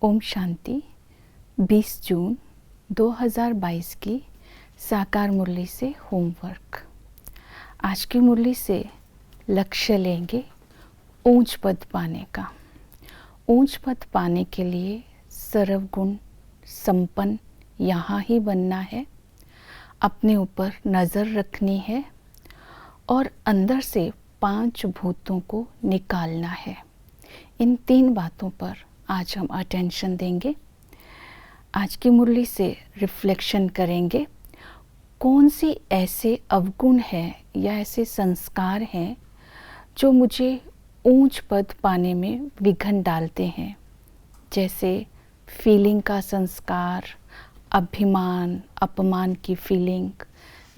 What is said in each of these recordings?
ओम शांति। 20 जून 2022 की साकार मुरली से होमवर्क। आज की मुरली से लक्ष्य लेंगे ऊंच पद पाने का। ऊंच पद पाने के लिए सर्वगुण संपन्न यहाँ ही बनना है, अपने ऊपर नज़र रखनी है और अंदर से 5 भूतों को निकालना है। इन 3 बातों पर आज हम अटेंशन देंगे। आज की मुरली से रिफ्लेक्शन करेंगे, कौन सी ऐसे अवगुण हैं या ऐसे संस्कार हैं जो मुझे ऊंच पद पाने में विघ्न डालते हैं। जैसे फीलिंग का संस्कार, अभिमान अपमान की फीलिंग,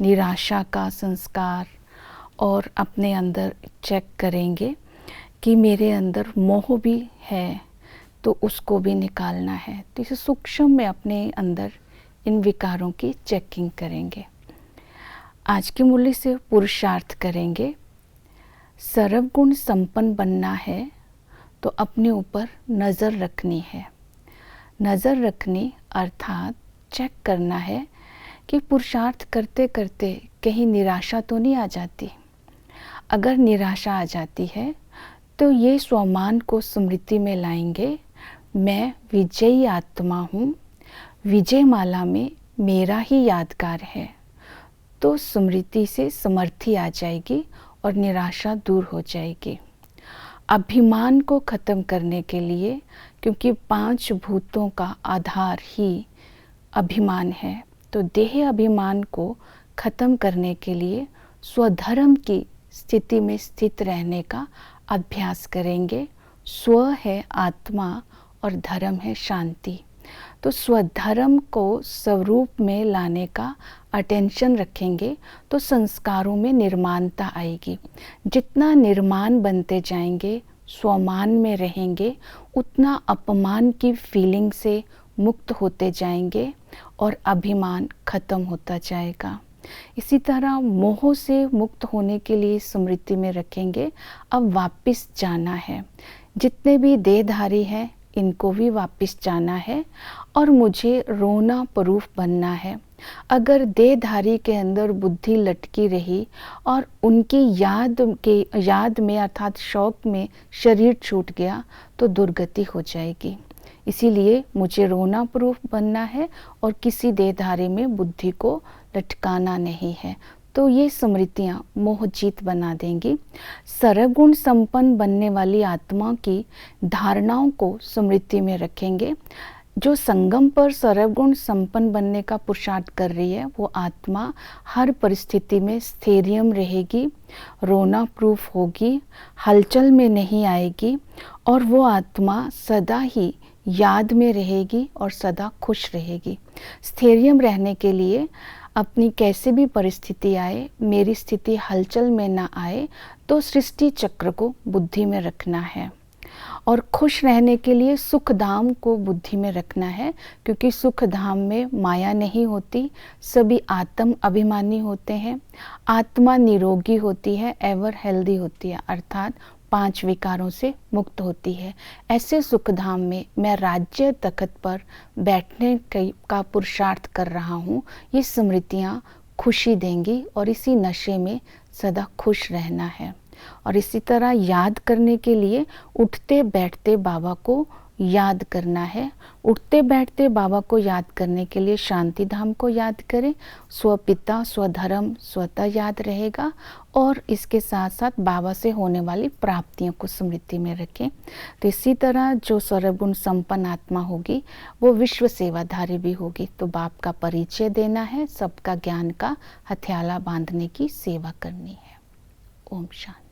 निराशा का संस्कार, और अपने अंदर चेक करेंगे कि मेरे अंदर मोह भी है तो उसको भी निकालना है। तो इसे सूक्ष्म में अपने अंदर इन विकारों की चेकिंग करेंगे। आज की मुरली से पुरुषार्थ करेंगे, सर्वगुण संपन्न बनना है तो अपने ऊपर नज़र रखनी है। नज़र रखनी अर्थात चेक करना है कि पुरुषार्थ करते करते कहीं निराशा तो नहीं आ जाती। अगर निराशा आ जाती है तो ये स्वमान को स्मृति में लाएंगे, मैं विजयी आत्मा हूँ, विजय माला में मेरा ही यादगार है। तो स्मृति से समर्थी आ जाएगी और निराशा दूर हो जाएगी। अभिमान को ख़त्म करने के लिए, क्योंकि 5 भूतों का आधार ही अभिमान है, तो देह अभिमान को ख़त्म करने के लिए स्वधर्म की स्थिति में स्थित रहने का अभ्यास करेंगे। स्व है आत्मा और धर्म है शांति। तो स्वधर्म को स्वरूप में लाने का अटेंशन रखेंगे तो संस्कारों में निर्माणता आएगी। जितना निर्माण बनते जाएंगे, स्वमान में रहेंगे, उतना अपमान की फीलिंग से मुक्त होते जाएंगे और अभिमान खत्म होता जाएगा। इसी तरह मोह से मुक्त होने के लिए स्मृति में रखेंगे, अब वापस जाना है। जितने भी देहधारी हैं इनको भी वापस जाना है और मुझे रोना प्रूफ बनना है। अगर देहधारी के अंदर बुद्धि लटकी रही और उनकी याद में अर्थात शौक में शरीर छूट गया तो दुर्गति हो जाएगी। इसीलिए मुझे रोना प्रूफ बनना है और किसी देहधारी में बुद्धि को लटकाना नहीं है। तो ये स्मृतियाँ मोहजीत बना देंगी। सर्वगुण संपन्न बनने वाली आत्मा की धारणाओं को स्मृति में रखेंगे। जो संगम पर सर्वगुण संपन्न बनने का पुरुषार्थ कर रही है वो आत्मा हर परिस्थिति में स्थैर्य रहेगी, रोना प्रूफ होगी, हलचल में नहीं आएगी और वो आत्मा सदा ही याद में रहेगी और सदा खुश रहेगी। स्थैर्य रहने के लिए अपनी कैसे भी परिस्थिति आए, मेरी स्थिति हलचल में ना आए, तो सृष्टि चक्र को बुद्धि में रखना है। और खुश रहने के लिए सुख धाम को बुद्धि में रखना है, क्योंकि सुख धाम में माया नहीं होती, सभी आत्म अभिमानी होते हैं। आत्मा निरोगी होती है, एवर हेल्दी होती है, अर्थात 5 विकारों से मुक्त होती है। ऐसे सुख धाम में मैं राज्य तख्त पर बैठने का पुरुषार्थ कर रहा हूँ। ये स्मृतियाँ खुशी देंगी और इसी नशे में सदा खुश रहना है। और इसी तरह याद करने के लिए उठते बैठते बाबा को याद करना है। उठते बैठते बाबा को याद करने के लिए शांति धाम को याद करें, स्वपिता स्वधर्म स्वतः याद रहेगा और इसके साथ साथ बाबा से होने वाली प्राप्तियों को स्मृति में रखें। तो इसी तरह जो सर्वगुण संपन्न आत्मा होगी वो विश्व सेवाधारी भी होगी। तो बाप का परिचय देना है, सबका ज्ञान का हथियाला बांधने की सेवा करनी है। ओम शांति।